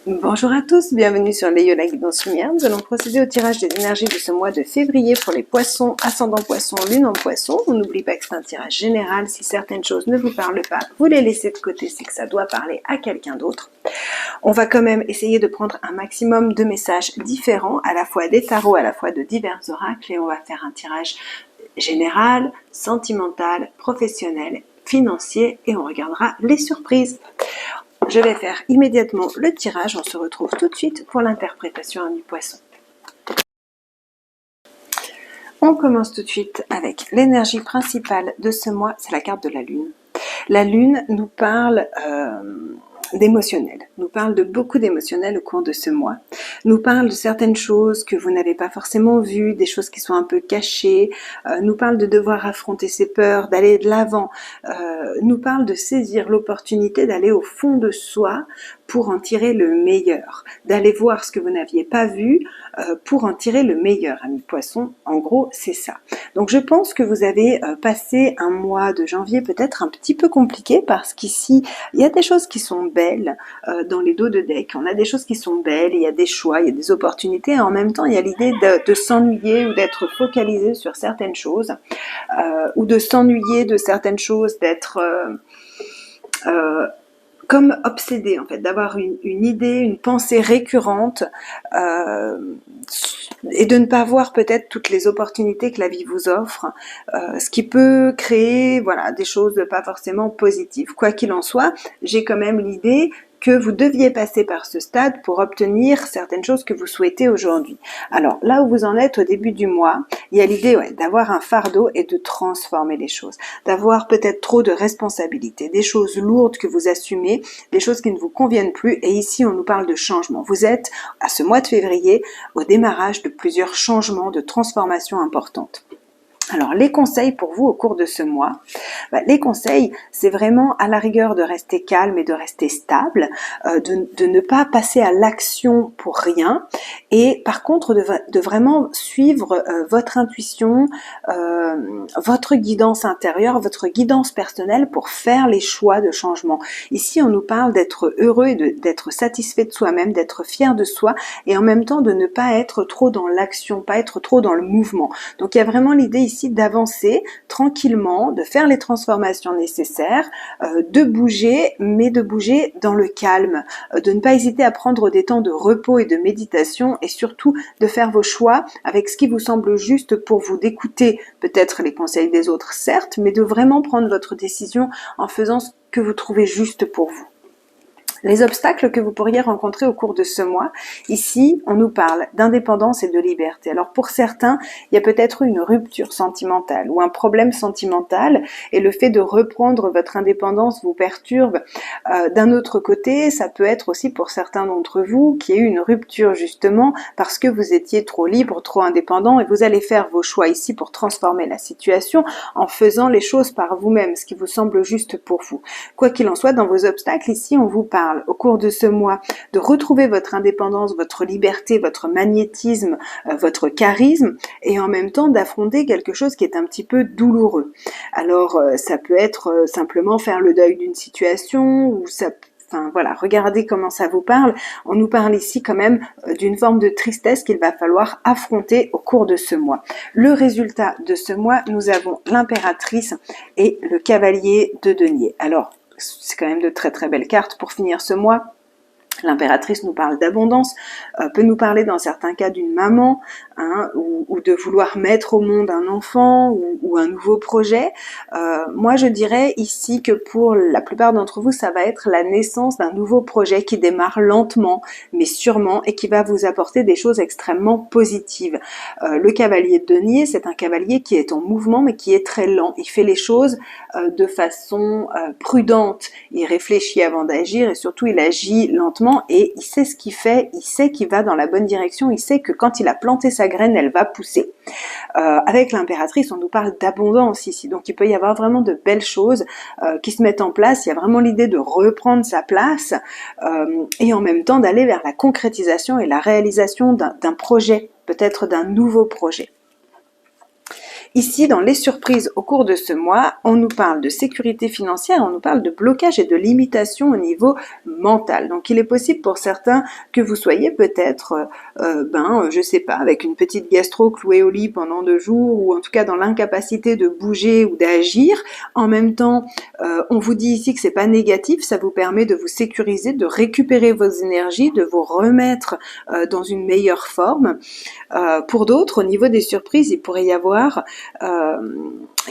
Bonjour à tous, bienvenue sur les Yola Guidance Lumière. Nous allons procéder au tirage des énergies de ce mois de février pour les poissons, ascendant poisson, lune en poisson. On n'oublie pas que c'est un tirage général. Si certaines choses ne vous parlent pas, vous les laissez de côté, c'est que ça doit parler à quelqu'un d'autre. On va quand même essayer de prendre un maximum de messages différents, à la fois des tarots, à la fois de divers oracles, et on va faire un tirage général, sentimental, professionnel, financier, et on regardera les surprises. Je vais faire immédiatement le tirage, on se retrouve tout de suite pour l'interprétation du poisson. On commence tout de suite avec l'énergie principale de ce mois, c'est la carte de la lune. La lune nous parle d'émotionnel, nous parle de beaucoup d'émotionnel au cours de ce mois, nous parle de certaines choses que vous n'avez pas forcément vues, des choses qui sont un peu cachées, nous parle de devoir affronter ses peurs, d'aller de l'avant, nous parle de saisir l'opportunité d'aller au fond de soi pour en tirer le meilleur, d'aller voir ce que vous n'aviez pas vu pour en tirer le meilleur, amis poissons. En gros, c'est ça. Donc je pense que vous avez passé un mois de janvier peut-être un petit peu compliqué, parce qu'ici, il y a des choses qui sont belles dans les dos de deck, on a des choses qui sont belles, il y a des choix, il y a des opportunités, et en même temps, il y a l'idée de s'ennuyer ou d'être focalisé sur certaines choses, ou de s'ennuyer de certaines choses, d'être comme obsédé, en fait, d'avoir une idée, une pensée récurrente, et de ne pas voir peut-être toutes les opportunités que la vie vous offre, ce qui peut créer voilà, des choses pas forcément positives. Quoi qu'il en soit, j'ai quand même l'idée que vous deviez passer par ce stade pour obtenir certaines choses que vous souhaitez aujourd'hui. Alors là où vous en êtes au début du mois, il y a l'idée d'avoir un fardeau et de transformer les choses, d'avoir peut-être trop de responsabilités, des choses lourdes que vous assumez, des choses qui ne vous conviennent plus, et ici on nous parle de changement. Vous êtes à ce mois de février au démarrage de plusieurs changements, de transformations importantes. Alors les conseils pour vous au cours de ce mois, les conseils c'est vraiment à la rigueur de rester calme et de rester stable, de ne pas passer à l'action pour rien, et par contre de vraiment suivre votre intuition, votre guidance intérieure, votre guidance personnelle pour faire les choix de changement. Ici on nous parle d'être heureux et d'être satisfait de soi-même, d'être fier de soi, et en même temps de ne pas être trop dans l'action, pas être trop dans le mouvement. Donc il y a vraiment l'idée ici d'avancer tranquillement, de faire les transformations nécessaires, de bouger, mais de bouger dans le calme, de ne pas hésiter à prendre des temps de repos et de méditation, et surtout de faire vos choix avec ce qui vous semble juste pour vous, d'écouter peut-être les conseils des autres, certes, mais de vraiment prendre votre décision en faisant ce que vous trouvez juste pour vous. Les obstacles que vous pourriez rencontrer au cours de ce mois, ici, on nous parle d'indépendance et de liberté. Alors pour certains, il y a peut-être une rupture sentimentale ou un problème sentimental, et le fait de reprendre votre indépendance vous perturbe. D'un autre côté, ça peut être aussi pour certains d'entre vous qu'il y a eu une rupture justement parce que vous étiez trop libre, trop indépendant, et vous allez faire vos choix ici pour transformer la situation en faisant les choses par vous-même, ce qui vous semble juste pour vous. Quoi qu'il en soit, dans vos obstacles, ici, on vous parle au cours de ce mois de retrouver votre indépendance, votre liberté, votre magnétisme, votre charisme, et en même temps d'affronter quelque chose qui est un petit peu douloureux. Alors ça peut être simplement faire le deuil d'une situation, ou ça enfin voilà, regardez comment ça vous parle. On nous parle ici quand même d'une forme de tristesse qu'il va falloir affronter au cours de ce mois. Le résultat de ce mois, nous avons l'impératrice et le cavalier de denier. Alors, c'est quand même de très très belles cartes pour finir ce mois. L'impératrice nous parle d'abondance, peut nous parler dans certains cas d'une maman, ou de vouloir mettre au monde un enfant ou un nouveau projet. Moi je dirais ici que pour la plupart d'entre vous, ça va être la naissance d'un nouveau projet qui démarre lentement mais sûrement, et qui va vous apporter des choses extrêmement positives. Le cavalier de denier, c'est un cavalier qui est en mouvement mais qui est très lent. Il fait les choses de façon prudente, il réfléchit avant d'agir, et surtout il agit lentement, et il sait ce qu'il fait, il sait qu'il va dans la bonne direction, il sait que quand il a planté sa graine, elle va pousser. Avec l'impératrice, on nous parle d'abondance ici, donc il peut y avoir vraiment de belles choses qui se mettent en place. Il y a vraiment l'idée de reprendre sa place, et en même temps d'aller vers la concrétisation et la réalisation d'un projet, peut-être d'un nouveau projet. Ici, dans les surprises au cours de ce mois, on nous parle de sécurité financière, on nous parle de blocage et de limitation au niveau mental. Donc, il est possible pour certains que vous soyez peut-être, je sais pas, avec une petite gastro clouée au lit pendant 2 jours, ou en tout cas dans l'incapacité de bouger ou d'agir. En même temps, on vous dit ici que c'est pas négatif, ça vous permet de vous sécuriser, de récupérer vos énergies, de vous remettre dans une meilleure forme. Pour d'autres, au niveau des surprises, il pourrait y avoir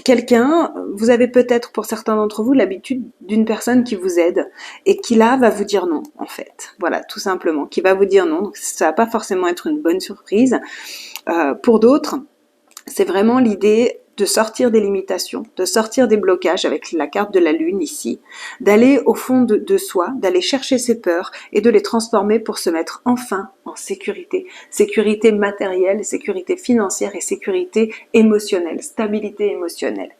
quelqu'un, vous avez peut-être pour certains d'entre vous l'habitude d'une personne qui vous aide et qui là va vous dire non en fait. Voilà, tout simplement, qui va vous dire non. Donc ça va pas forcément être une bonne surprise. Pour d'autres, c'est vraiment l'idée de sortir des limitations, de sortir des blocages avec la carte de la lune ici, d'aller au fond de soi, d'aller chercher ses peurs et de les transformer pour se mettre enfin en sécurité. Sécurité matérielle, sécurité financière et sécurité émotionnelle, stabilité émotionnelle.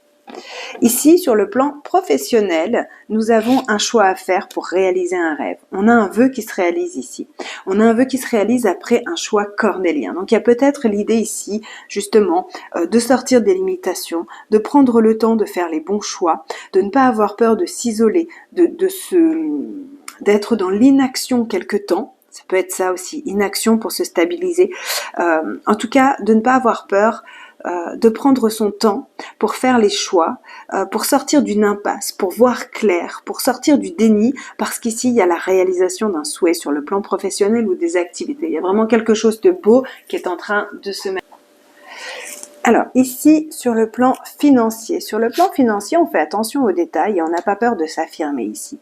Ici, sur le plan professionnel, nous avons un choix à faire pour réaliser un rêve. On a un vœu qui se réalise ici. On a un vœu qui se réalise après un choix cornélien. Donc il y a peut-être l'idée ici, justement, de sortir des limitations, de prendre le temps de faire les bons choix, de ne pas avoir peur de s'isoler, d'être dans l'inaction quelque temps. Ça peut être ça aussi, inaction pour se stabiliser. En tout cas, de ne pas avoir peur de prendre son temps pour faire les choix, pour sortir d'une impasse, pour voir clair, pour sortir du déni, parce qu'ici, il y a la réalisation d'un souhait sur le plan professionnel ou des activités. Il y a vraiment quelque chose de beau qui est en train de se mettre. Alors, ici, sur le plan financier, on fait attention aux détails et on n'a pas peur de s'affirmer ici.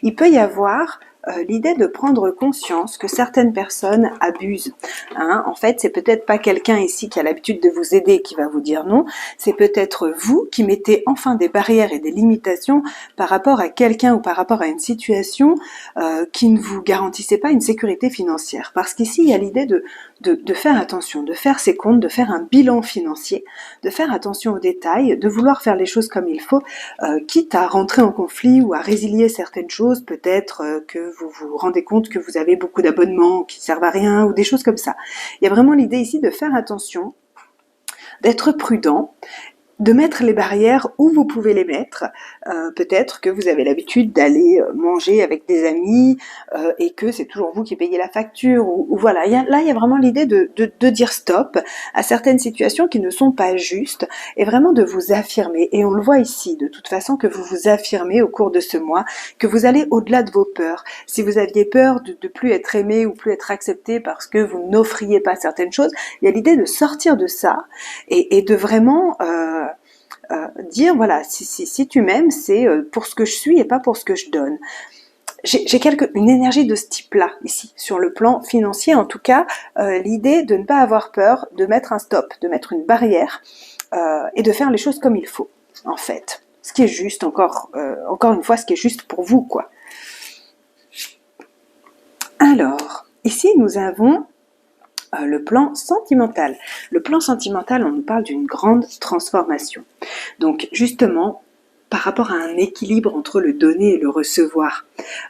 Il peut y avoir l'idée de prendre conscience que certaines personnes abusent. En fait, c'est peut-être pas quelqu'un ici qui a l'habitude de vous aider qui va vous dire non, c'est peut-être vous qui mettez enfin des barrières et des limitations par rapport à quelqu'un ou par rapport à une situation qui ne vous garantissait pas une sécurité financière. Parce qu'ici, il y a l'idée de faire attention, de faire ses comptes, de faire un bilan financier, de faire attention aux détails, de vouloir faire les choses comme il faut, quitte à rentrer en conflit ou à résilier certaines choses, peut-être que vous vous rendez compte que vous avez beaucoup d'abonnements qui servent à rien ou des choses comme ça. Il y a vraiment l'idée ici de faire attention, d'être prudent, de mettre les barrières où vous pouvez les mettre. Peut-être que vous avez l'habitude d'aller manger avec des amis et que c'est toujours vous qui payez la facture. Ou voilà, il y a vraiment l'idée de dire stop à certaines situations qui ne sont pas justes et vraiment de vous affirmer. Et on le voit ici, de toute façon, que vous vous affirmez au cours de ce mois, que vous allez au-delà de vos peurs. Si vous aviez peur de plus être aimé ou plus être accepté parce que vous n'offriez pas certaines choses, il y a l'idée de sortir de ça et de vraiment dire voilà, si tu m'aimes, c'est pour ce que je suis et pas pour ce que je donne. J'ai une énergie de ce type-là ici, sur le plan financier en tout cas, l'idée de ne pas avoir peur, de mettre un stop, de mettre une barrière et de faire les choses comme il faut, en fait. Ce qui est juste, encore une fois, ce qui est juste pour vous, quoi. Alors, ici nous avons le plan sentimental. Le plan sentimental, on nous parle d'une grande transformation. Donc justement, par rapport à un équilibre entre le donner et le recevoir.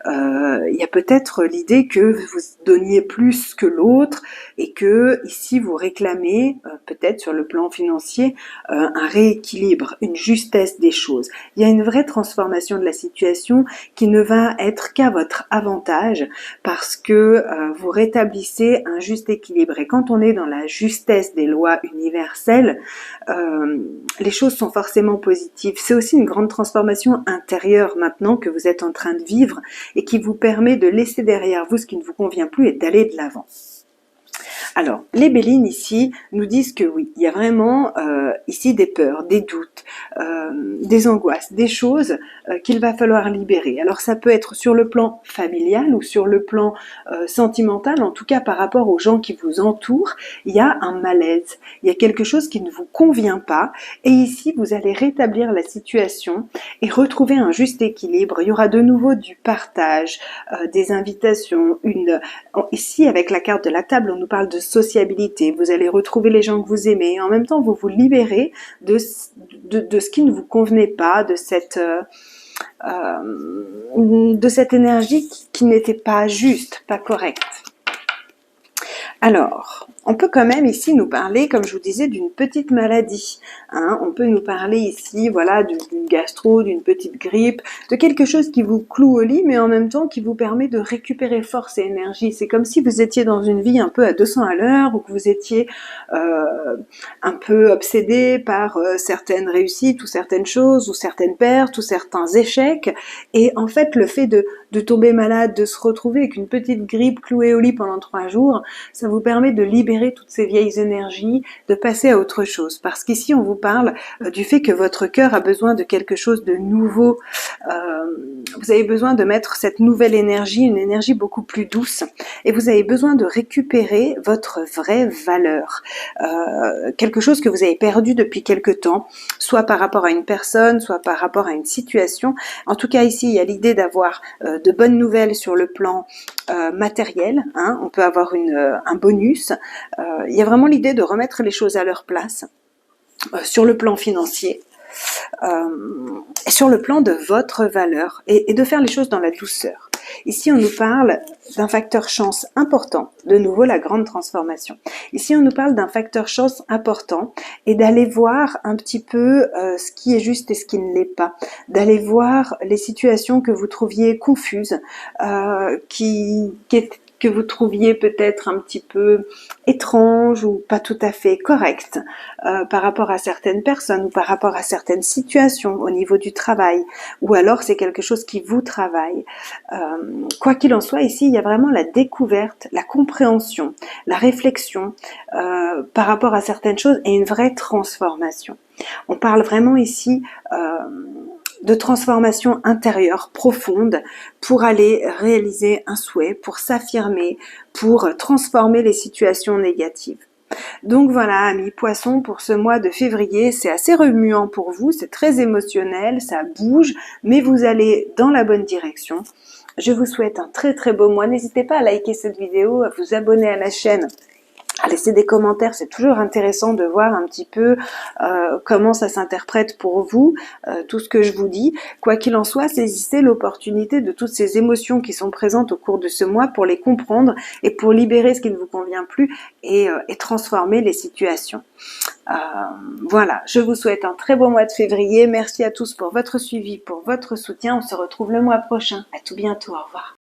Il y a peut-être l'idée que vous donniez plus que l'autre et que ici vous réclamez peut-être sur le plan financier un rééquilibre, une justesse des choses. Il y a une vraie transformation de la situation qui ne va être qu'à votre avantage parce que vous rétablissez un juste équilibre. Et quand on est dans la justesse des lois universelles, les choses sont forcément positives. C'est aussi une grande transformation intérieure maintenant que vous êtes en train de vivre et qui vous permet de laisser derrière vous ce qui ne vous convient plus et d'aller de l'avant. Alors, les Bélines ici nous disent que oui, il y a vraiment ici des peurs, des doutes, des angoisses, des choses qu'il va falloir libérer. Alors ça peut être sur le plan familial ou sur le plan sentimental, en tout cas par rapport aux gens qui vous entourent, il y a un malaise, il y a quelque chose qui ne vous convient pas et ici vous allez rétablir la situation et retrouver un juste équilibre. Il y aura de nouveau du partage, des invitations, ici avec la carte de la table on nous parle de sociabilité, vous allez retrouver les gens que vous aimez et en même temps vous vous libérez de ce qui ne vous convenait pas, de cette énergie qui n'était pas juste, pas correcte. Alors, on peut quand même ici nous parler, comme je vous disais, d'une petite maladie. Hein. On peut nous parler ici, voilà, d'une gastro, d'une petite grippe, de quelque chose qui vous cloue au lit, mais en même temps qui vous permet de récupérer force et énergie. C'est comme si vous étiez dans une vie un peu à 200 à l'heure, ou que vous étiez un peu obsédé par certaines réussites, ou certaines choses, ou certaines pertes, ou certains échecs. Et en fait, le fait de tomber malade, de se retrouver avec une petite grippe clouée au lit pendant 3 jours, ça vous permet de libérer toutes ces vieilles énergies, de passer à autre chose. Parce qu'ici, on vous parle du fait que votre cœur a besoin de quelque chose de nouveau. Vous avez besoin de mettre cette nouvelle énergie, une énergie beaucoup plus douce. Et vous avez besoin de récupérer votre vraie valeur. Quelque chose que vous avez perdu depuis quelque temps, soit par rapport à une personne, soit par rapport à une situation. En tout cas, ici, il y a l'idée d'avoir de bonnes nouvelles sur le plan matériel, hein. On peut avoir un bonus. Il y a vraiment l'idée de remettre les choses à leur place sur le plan financier, sur le plan de votre valeur et de faire les choses dans la douceur. Ici, on nous parle d'un facteur chance important, de nouveau la grande transformation. Ici, on nous parle d'un facteur chance important et d'aller voir un petit peu ce qui est juste et ce qui ne l'est pas, d'aller voir les situations que vous trouviez confuses, que vous trouviez peut-être un petit peu étranges ou pas tout à fait correctes par rapport à certaines personnes ou par rapport à certaines situations au niveau du travail, ou alors c'est quelque chose qui vous travaille. Quoi qu'il en soit, ici, il y a vraiment la découverte, la compréhension, la réflexion par rapport à certaines choses et une vraie transformation. On parle vraiment ici de transformation intérieure profonde pour aller réaliser un souhait, pour s'affirmer, pour transformer les situations négatives. Donc voilà, amis poissons, pour ce mois de février, c'est assez remuant pour vous, c'est très émotionnel, ça bouge, mais vous allez dans la bonne direction. Je vous souhaite un très très beau mois. N'hésitez pas à liker cette vidéo, à vous abonner à la chaîne, à laisser des commentaires. C'est toujours intéressant de voir un petit peu comment ça s'interprète pour vous, tout ce que je vous dis. Quoi qu'il en soit, saisissez l'opportunité de toutes ces émotions qui sont présentes au cours de ce mois pour les comprendre et pour libérer ce qui ne vous convient plus et transformer les situations. Voilà, je vous souhaite un très beau mois de février. Merci à tous pour votre suivi, pour votre soutien. On se retrouve le mois prochain. À tout bientôt, au revoir.